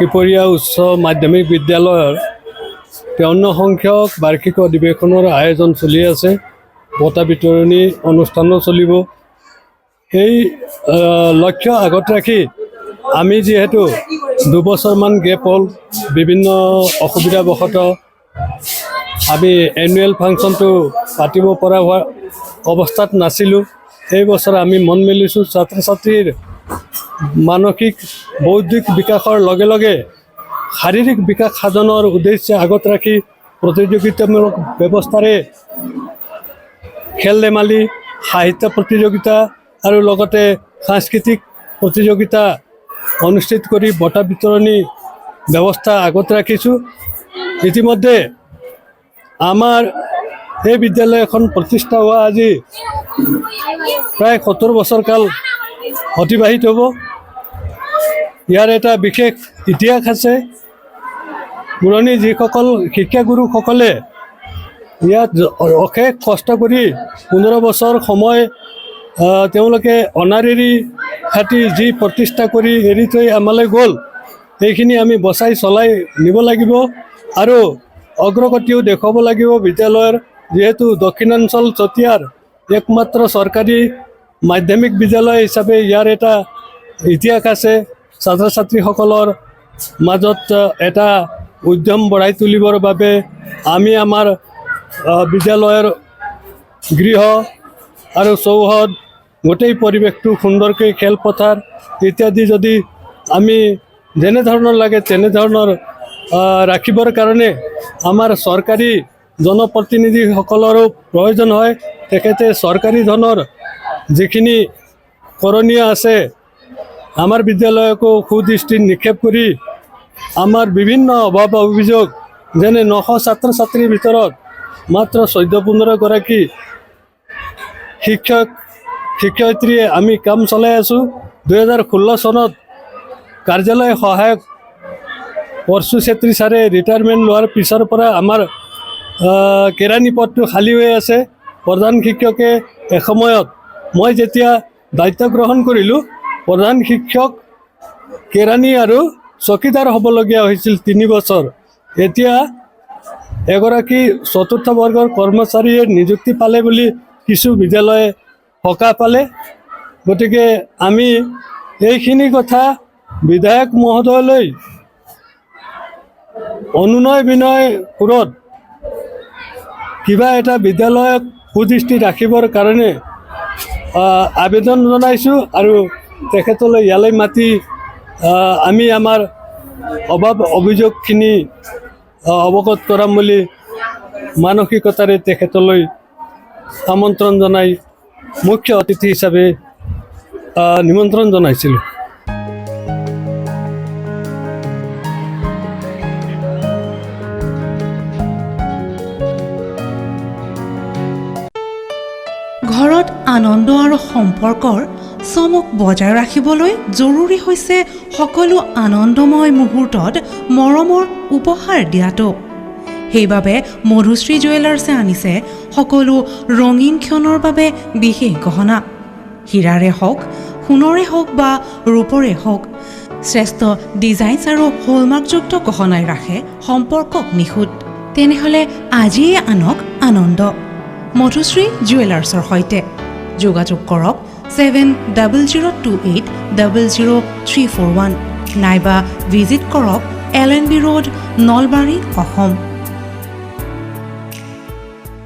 কিপৰীয়া উচ্চ মাধ্যমিক বিদ্যালয়ৰ 53 সংখ্যক বাৰ্ষিক অধিৱেশনৰ আয়োজন চলি আছে। বঁটা বিতৰণী অনুষ্ঠানো চলিব। এই লক্ষ্য আগত ৰাখি আমি যিহেতু 2 বছৰমান গেপ হ'ল, বিভিন্ন অসুবিধাবশতঃ আমি এনুৱেল ফাংচনটো পাতিব পৰা হোৱা অৱস্থাত নাছিলোঁ। এই বছৰ আমি মন মেলিছোঁ ছাত্ৰ ছাত্ৰীৰ মানসিক বৌদ্ধিক বিকাশৰ লগে লগে শাৰীৰিক বিকাশ সাধনৰ উদ্দেশ্য আগত ৰাখি প্ৰতিযোগিতামূলক ব্যৱস্থাৰে খেল ধেমালি, সাহিত্য প্ৰতিযোগিতা আৰু লগতে সাংস্কৃতিক প্ৰতিযোগিতা অনুষ্ঠিত কৰি বঁটা বিতৰণী ব্যৱস্থা আগত ৰাখিছোঁ। ইতিমধ্যে আমাৰ এই বিদ্যালয়খন প্ৰতিষ্ঠা হোৱা আজি প্ৰায় 70 বছৰ কাল অতিবাহিত হ'ব। ইয়াৰ এটা বিশেষ ইতিহাস আছে। পুৰণি যিসকল শিক্ষাগুৰুসকলে ইয়াত অশেষ কষ্ট কৰি 15 বছৰ সময় তেওঁলোকে অনাৰেৰী খাটি যি প্ৰতিষ্ঠা কৰি এৰি থৈ আমালৈ গ'ল, এইখিনি আমি বচাই চলাই নিব লাগিব আৰু অগ্ৰগতিও দেখুৱাব লাগিব। বিদ্যালয়ৰ যিহেতু দক্ষিণাঞ্চল চতিয়াৰ একমাত্ৰ চৰকাৰী মাধ্যমিক বিদ্যালয় হিচাপে ইয়াৰ এটা ইতিহাস আছে। ছাত্ৰ ছাত্ৰীসকলৰ মাজত এটা উদ্যম বঢ়াই তুলিবৰ বাবে আমি আমাৰ বিদ্যালয়ৰ গৃহ আৰু চৌহদ গোটেই পৰিৱেশটো সুন্দৰকৈ খেলপথাৰ ইত্যাদি যদি আমি যেনেধৰণৰ লাগে তেনেধৰণৰ ৰাখিবৰ কাৰণে আমাৰ চৰকাৰী জনপ্ৰতিনিধিসকলৰো প্ৰয়োজন হয়। তেখেতে চৰকাৰী ধনৰ যিখিনি কৰণীয় আছে আমাৰ বিদ্যালয়কো সুদৃষ্টি নিক্ষেপ কৰি আমাৰ বিভিন্ন অভাৱ অভিযোগ, যেনে 900 ছাত্ৰ ছাত্ৰীৰ ভিতৰত মাত্ৰ 14-15 গৰাকী শিক্ষয়িত্ৰীয়ে আমি কাম চলাই আছোঁ। 2016 চনত কাৰ্যালয় সহায়ক পৰশু ছেত্ৰী ছাৰে ৰিটায়াৰমেণ্ট লোৱাৰ পিছৰ পৰা আমাৰ কেৰাণী পদটো খালী হৈ আছে। প্ৰধান শিক্ষকে এসময়ত মই যেতিয়া দায়িত্ব গ্ৰহণ কৰিলোঁ, প্ৰধান শিক্ষক, কেৰাণী আৰু চকীদাৰ হ'বলগীয়া হৈছিল 3 বছৰ। এতিয়া এগৰাকী চতুৰ্থ বৰ্গৰ কৰ্মচাৰীয়ে নিযুক্তি পালে বুলি কিছু বিদ্যালয়ে সকাহ পালে। গতিকে আমি এইখিনি কথা বিধায়ক মহোদয়লৈ অনুনয় বিনয় সুৰত কিবা এটা বিদ্যালয়ক সুদৃষ্টি ৰাখিবৰ কাৰণে আবেদন জনাইছোঁ আৰু তেখেতলৈ ইয়ালৈ মাতি আমি আমাৰ অভাৱ অভিযোগখিনি অৱগত কৰাম বুলি মানসিকতাৰে তেখেতলৈ আমন্ত্ৰণ জনাই মুখ্য অতিথি হিচাপে নিমন্ত্ৰণ জনাইছিলোঁ। ঘৰত আনন্দ আৰু সম্পৰ্কৰ চমক বজাই ৰাখিবলৈ জৰুৰী হৈছে সকলো আনন্দময় মুহূৰ্তত মৰমৰ উপহাৰ দিয়াটো। সেইবাবে মধুশ্ৰী জুৱেলাৰ্ছে আনিছে সকলো ৰঙীন ক্ষণৰ বাবে বিশেষ গহনা। হীৰাৰে হওক, সোণৰে হওক বা ৰূপৰে হওক, শ্ৰেষ্ঠ ডিজাইনছ আৰু হলমাৰ্কযুক্ত গহনাই ৰাখে সম্পৰ্কক নিখুঁত। তেনেহ'লে আজিয়ে আনক আনন্দ মধুশ্ৰী জুৱেলাৰ্ছৰ সৈতে। যোগাযোগ কৰক 7028000341 নাইবা ভিজিট কৰক LNB ৰোড, নলবাৰী, অসম।